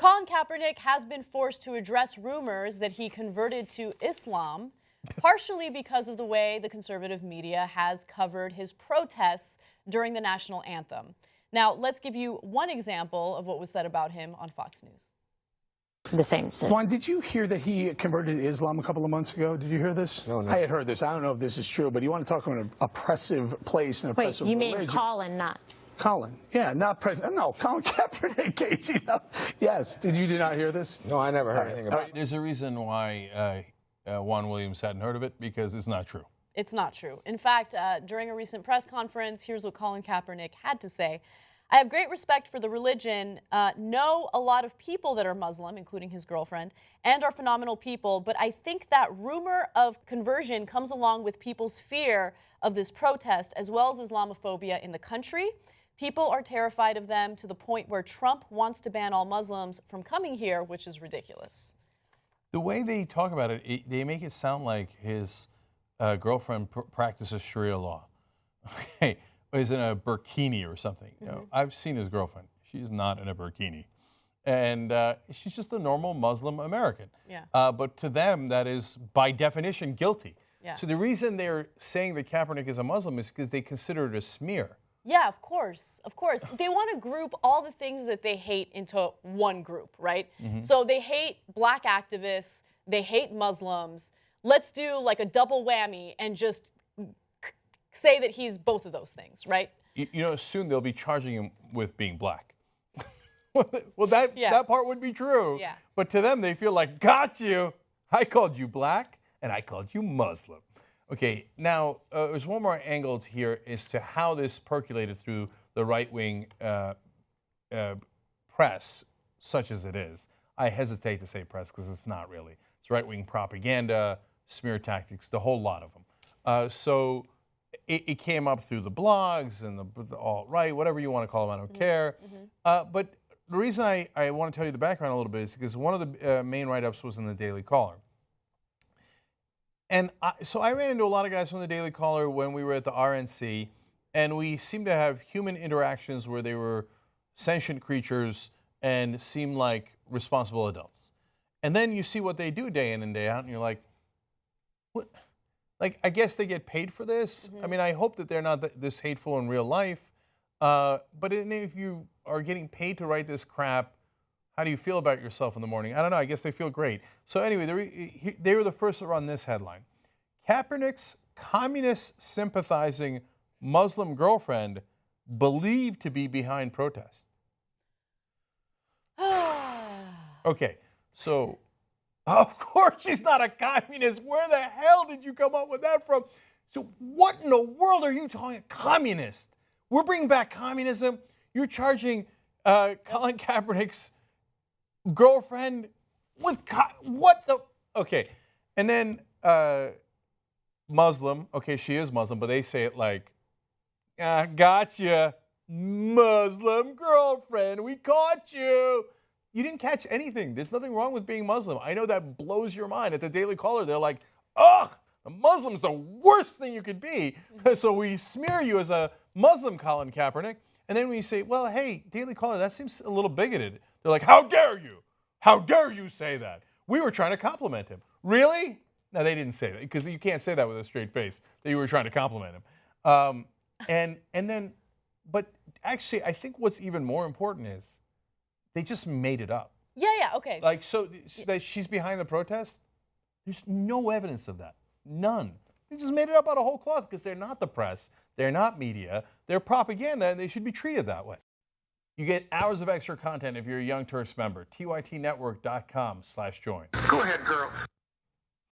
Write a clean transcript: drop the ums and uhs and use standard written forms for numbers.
Colin Kaepernick has been forced to address rumors that he converted to Islam, partially because of the way the conservative media has covered his protests during the national anthem. Now, let's give you one example of what was said about him on Fox News. The same. Juan, did you hear that he converted to Islam a couple of months ago? Did you hear this? No. I had heard this. I don't know if this is true, but you want to talk about an oppressive place and oppressive religion. Wait, you mean Colin, not... Colin, yeah, not President. No, Colin Kaepernick, Casey. No. Yes, did not hear this? No, I never heard anything about it. There's a reason why Juan Williams hadn't heard of it, because it's not true. It's not true. In fact, during a recent press conference, here's what Colin Kaepernick had to say. I have great respect for the religion, know a lot of people that are Muslim, including his girlfriend, and are phenomenal people, but I think that rumor of conversion comes along with people's fear of this protest, as well as Islamophobia in the country. People are terrified of them to the point where Trump wants to ban all Muslims from coming here, which is ridiculous. The way they talk about it, they make it sound like his girlfriend practices Sharia law. Okay, is in a burkini or something. You know, I've seen his girlfriend. She's not in a burkini. And she's just a normal Muslim American. Yeah. But to them, that is by definition guilty. Yeah. So the reason they're saying that Kaepernick is a Muslim is because they consider it a smear. Yeah, of course, of course. They want to group all the things that they hate into one group, right? So they hate black activists, they hate Muslims. Let's do like a double whammy and just say that he's both of those things, right? You know, soon they'll be charging him with being black. Well, that part would be true. Yeah. But to them, they feel like, got you. I called you black, and I called you Muslim. Okay, now, there's one more angle here as to how this percolated through the right-wing press, such as it is. I hesitate to say press because it's not really. It's right-wing propaganda, smear tactics, the whole lot of them. So it came up through the blogs and the alt-right, whatever you want to call them, I don't care. But the reason I want to tell you the background a little bit is because one of the main write-ups was in the Daily Caller. And so I ran into a lot of guys from the Daily Caller when we were at the RNC, and we seemed to have human interactions where they were sentient creatures and seemed like responsible adults. And then you see what they do day in and day out, and you're like, what? Like, I guess they get paid for this? I mean, I hope that they're not this hateful in real life. But if you are getting paid to write this crap, how do you feel about yourself in the morning? I don't know. I guess they feel great. So anyway, they were the first to run this headline. Kaepernick's communist sympathizing Muslim girlfriend believed to be behind protest. Okay, so of course she's not a communist. Where the hell did you come up with that from? So what in the world are you talking? Communist? We're bringing back communism. You're charging Colin Kaepernick's girlfriend with what the? Okay, and then Muslim. Okay, she is Muslim, but they say it like, gotcha, Muslim girlfriend. We caught you. You didn't catch anything. There's nothing wrong with being Muslim. I know that blows your mind. At the Daily Caller, they're like, ugh, a Muslim's the worst thing you could be. So we smear you as a Muslim, Colin Kaepernick. And then when you say, well, hey, Daily Caller, that seems a little bigoted. They're like, how dare you? How dare you say that? We were trying to compliment him. Really? No, they didn't say that, because you can't say that with a straight face, that you were trying to compliment him. But actually, I think what's even more important is they just made it up. Yeah, okay. Like, so that she's behind the protest? There's no evidence of that. None. They just made it up out of whole cloth because they're not the press. They're not media. They're propaganda, and they should be treated that way. You get hours of extra content if you're a Young Turks member. TYTnetwork.com/join. Go ahead, girl.